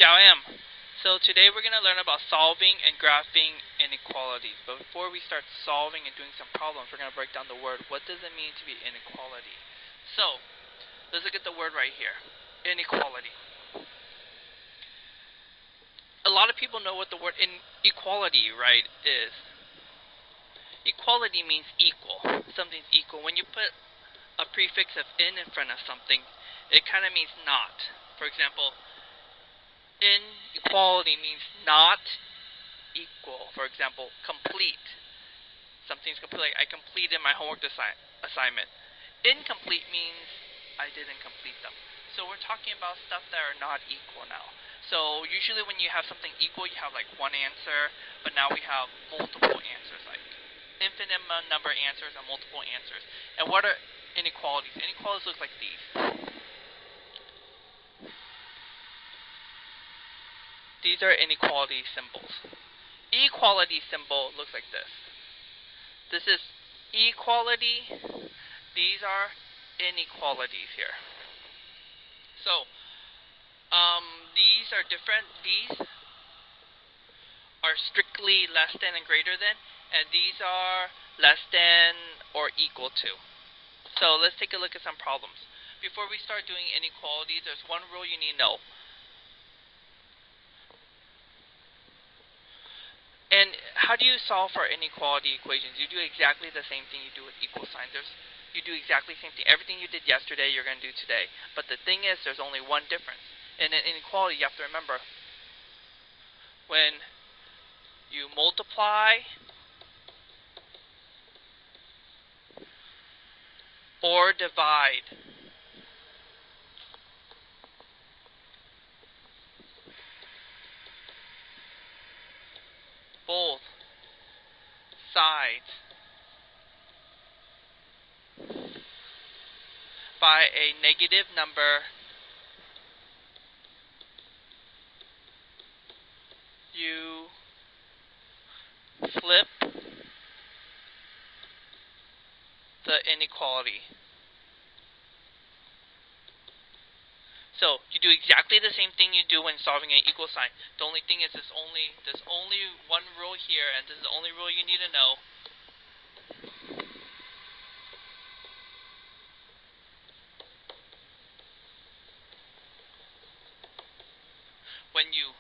Xiao So today we're going to learn about solving and graphing inequalities. But before we start solving and doing some problems, we're going to break down the word. What does it mean to be inequality? So, let's look at the word right here. Inequality. A lot of people know what the word inequality, right, is. Equality means equal. Something's equal. When you put a prefix of in front of something, it kind of means not. For example, inequality means not equal. For example, complete. Something's complete. Like I completed my homework assignment. Incomplete means I didn't complete them. So we're talking about stuff that are not equal now. So usually when you have something equal, you have like one answer, but now we have multiple answers, like infinite number of answers and multiple answers. And what are inequalities? Inequalities look like these. These are inequality symbols. Equality symbol looks like this. This is equality. These are inequalities here. So, these are different. These are strictly less than and greater than, and these are less than or equal to. So let's take a look at some problems. Before we start doing inequalities, there's one rule you need to know. And how do you solve for inequality equations? You do exactly the same thing you do with equal signs. You do exactly the same thing. Everything you did yesterday, you're going to do today. But the thing is, there's only one difference. In an inequality, you have to remember, when you multiply or divide, both sides by a negative number, you flip the inequality. So you do exactly the same thing you do when solving an equal sign. The only thing is there's only one rule here, and this is the only rule you need to know. When you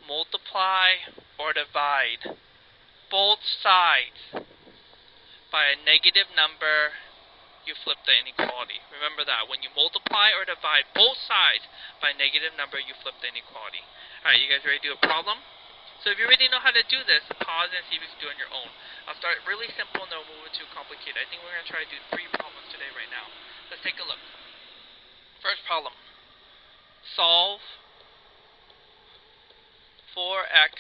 multiply or divide both sides by a negative number, you flip the inequality. Remember that. When you multiply or divide both sides by a negative number, you flip the inequality. Alright, you guys ready to do a problem? So if you already know how to do this, pause and see if you can do it on your own. I'll start really simple and then we'll move it to complicated. I think we're going to try to do 3 problems today right now. Let's take a look. First problem. Solve for x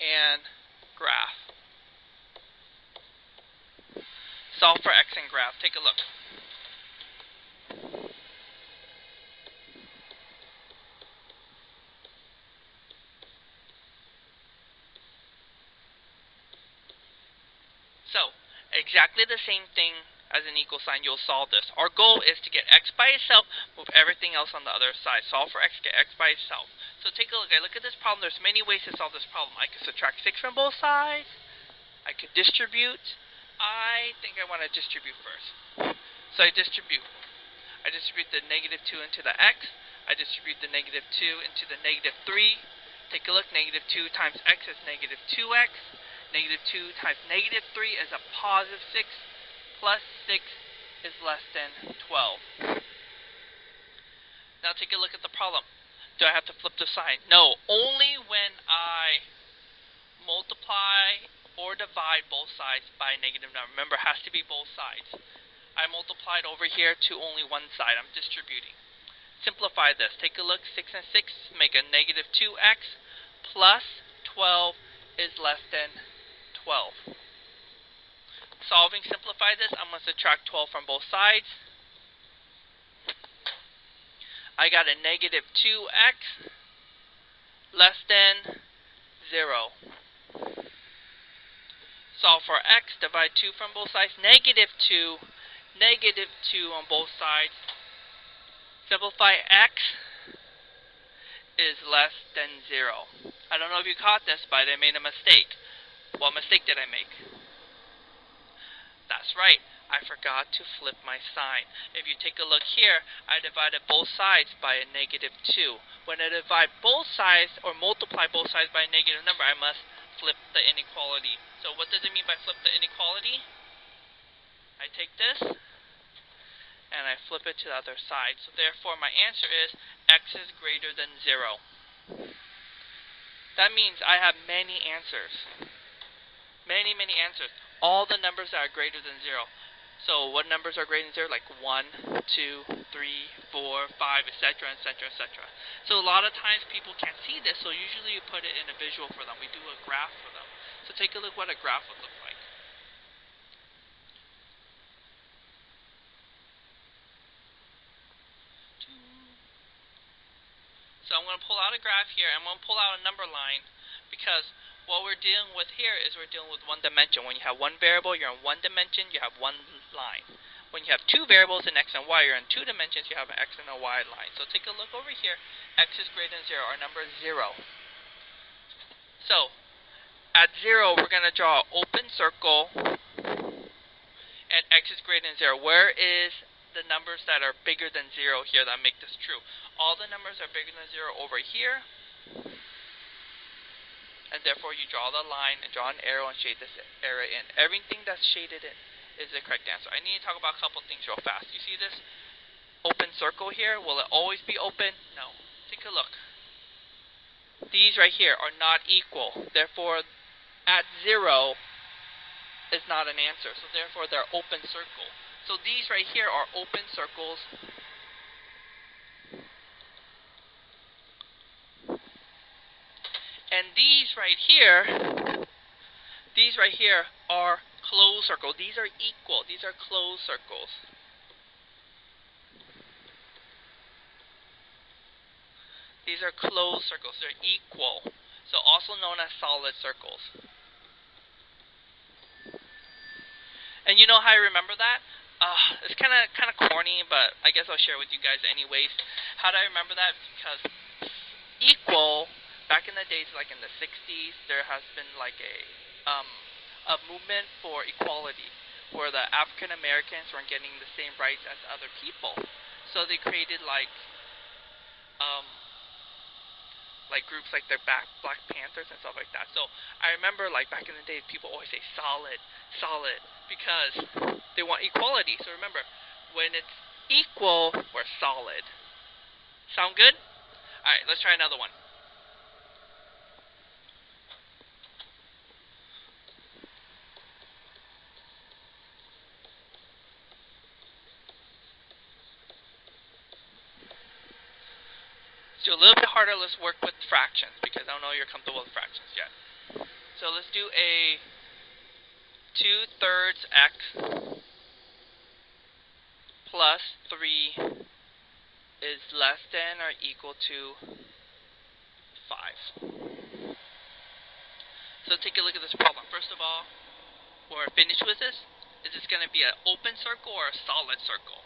and graph. Solve for x and graph. Take a look. So, exactly the same thing as an equal sign, you'll solve this. Our goal is to get x by itself, move everything else on the other side. Solve for x, get x by itself. So take a look. I look at this problem. There's many ways to solve this problem. I could subtract 6 from both sides. I could distribute. I think I want to distribute first. So I distribute. I distribute the negative 2 into the x. I distribute the negative 2 into the negative 3. Take a look. Negative 2 times x is negative 2x. Negative 2 times negative 3 is a positive 6. Plus 6 is less than 12. Now take a look at the problem. Do I have to flip the sign? No. Only when I multiply or divide both sides by a negative number. Remember, it has to be both sides. I multiplied over here to only one side. I'm distributing. Simplify this. Take a look. 6 and 6 make a negative 2x plus 12 is less than 12. Solving, simplify this. I'm going to subtract 12 from both sides. I got a negative 2x less than 0. Solve for x, divide 2 from both sides, negative 2 on both sides. Simplify x, is less than 0. I don't know if you caught this, but I made a mistake. What mistake did I make? That's right. I forgot to flip my sign. If you take a look here, I divided both sides by a -2. When I divide both sides or multiply both sides by a negative number, I must flip the inequality. So what does it mean by flip the inequality? I take this and I flip it to the other side. So therefore my answer is x is greater than 0. That means I have many answers. Many answers. All the numbers that are greater than 0. So what numbers are greater than 0? Like 1, 2, 3, 4, 5, etc., etc., etc. So a lot of times people can't see this, so usually you put it in a visual for them. We do a graph for them. So take a look what a graph would look like. So I'm going to pull out a graph here. I'm going to pull out a number line because what we're dealing with here is we're dealing with one dimension. When you have one variable, you're in one dimension, you have one line. When you have two variables in x and y, you're in two dimensions, you have an x and a y line. So take a look over here. X is greater than 0. Our number is 0. So at 0, we're going to draw an open circle, and x is greater than 0. Where is the numbers that are bigger than 0 here that make this true? All the numbers are bigger than 0 over here, and therefore you draw the line and draw an arrow and shade this area in. Everything that's shaded in is the correct answer. I need to talk about a couple things real fast. You see this open circle here? Will it always be open? No. Take a look. These right here are not equal. Therefore, at 0 is not an answer. So therefore, they're open circle. So these right here are open circles. And these right here are closed circles. These are equal. These are closed circles. These are closed circles. They're equal. So also known as solid circles. And you know how I remember that? It's kind of corny, but I guess I'll share with you guys anyways. How do I remember that? Because equal, back in the days, like in the 60s, there has been like a movement for equality, where the African Americans weren't getting the same rights as other people. So they created like groups like the Black Panthers and stuff like that. So I remember like back in the day, people always say solid, because they want equality. So remember, when it's equal, we're solid. Sound good? Alright, let's try another one. Do a little bit harder. Let's work with fractions because I don't know you're comfortable with fractions yet. So let's do a 2/3 x plus 3 is less than or equal to 5. So take a look at this problem. First of all, when we're finished with this, is this going to be an open circle or a solid circle?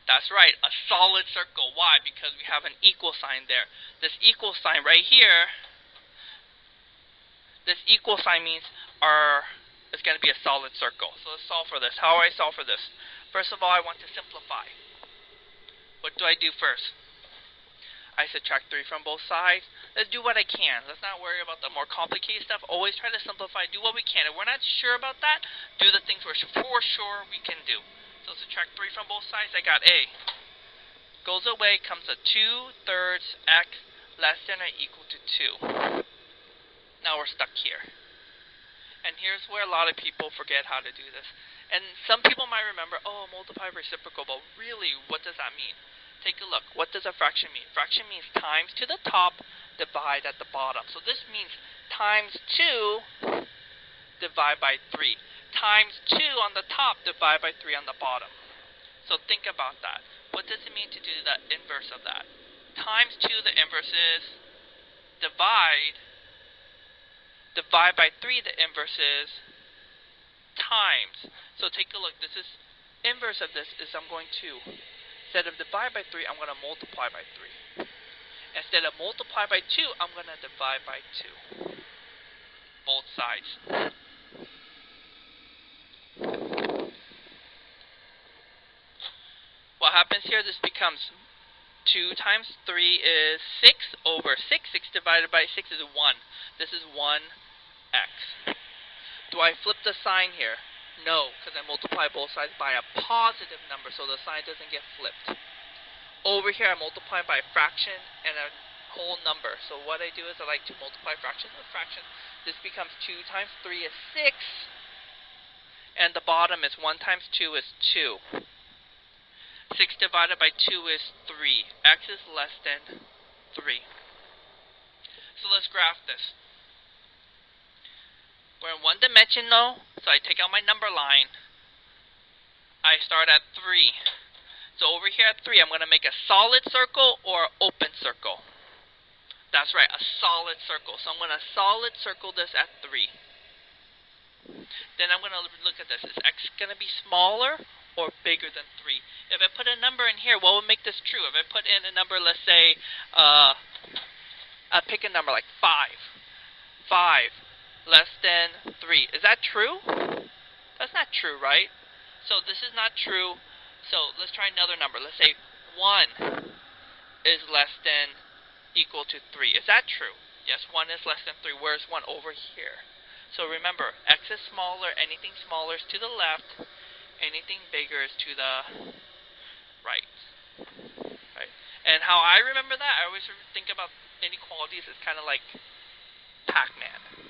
That's right, a solid circle. Why? Because we have an equal sign there. This equal sign right here, this equal sign means it's going to be a solid circle. So let's solve for this. How do I solve for this? First of all, I want to simplify. What do I do first? I subtract 3 from both sides. Let's do what I can. Let's not worry about the more complicated stuff. Always try to simplify. Do what we can. If we're not sure about that, do the things we're for sure we can do. So subtract 3 from both sides. I got A. Goes away, comes a 2/3 x less than or equal to 2. Now we're stuck here. And here's where a lot of people forget how to do this. And some people might remember, oh, multiply reciprocal, but really, what does that mean? Take a look. What does a fraction mean? Fraction means times to the top, divide at the bottom. So this means times 2 divide by 3. Times 2 on the top, divide by 3 on the bottom. So think about that. What does it mean to do the inverse of that? Times 2, the inverse is divide by 3, the inverse is times. So take a look. This is inverse of this is I'm going to, instead of divide by 3, I'm going to multiply by 3. Instead of multiply by 2, I'm going to divide by 2. Both sides. What happens here, this becomes 2 times 3 is 6 over 6. 6 divided by 6 is 1. This is 1x. Do I flip the sign here? No, because I multiply both sides by a positive number, so the sign doesn't get flipped. Over here, I multiply by a fraction and a whole number. So what I do is I like to multiply fractions with fractions. This becomes 2 times 3 is 6. And the bottom is 1 times 2 is 2. 6 divided by 2 is 3. X is less than 3. So let's graph this. We're in one dimension though, so I take out my number line. I start at 3. So over here at 3, I'm going to make a solid circle or an open circle. That's right, a solid circle. So I'm going to solid circle this at 3. Then I'm going to look at this. Is x going to be smaller or bigger than 3? If I put a number in here, what would make this true? If I put in a number, let's say, I'll pick a number like 5. 5 less than 3. Is that true? That's not true, right? So this is not true. So let's try another number. Let's say 1 is less than equal to 3. Is that true? Yes, 1 is less than 3. Where's 1? Over here. So remember, x is smaller. Anything smaller is to the left. Anything bigger is to the right. Right. And how I remember that, I always think about inequalities as kind of like Pac-Man.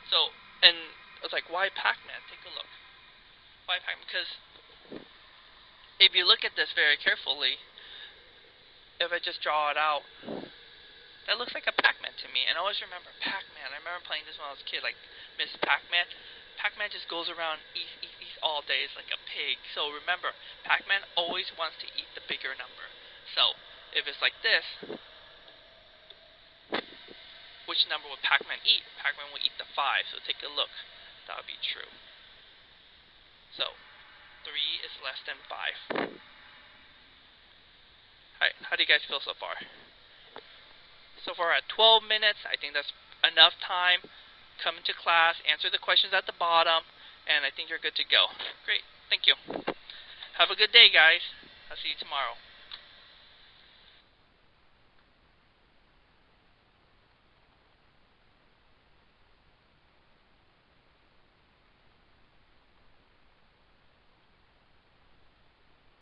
So, and I was like, why Pac-Man? Take a look. Why Pac-Man? Because if you look at this very carefully, if I just draw it out, that looks like a Pac-Man to me. And I always remember Pac-Man. I remember playing this when I was a kid, like Miss Pac-Man. Pac-Man just goes around, eats all day. It's like a pig. So remember, Pac-Man always wants to eat the bigger number. So if it's like this, which number would Pac-Man eat? Pac-Man will eat the 5. So take a look. That would be true. So 3 is less than 5. Alright, how do you guys feel so far? So far at 12 minutes, I think that's enough time. Come into class, answer the questions at the bottom, and I think you're good to go. Great, thank you. Have a good day, guys. I'll see you tomorrow.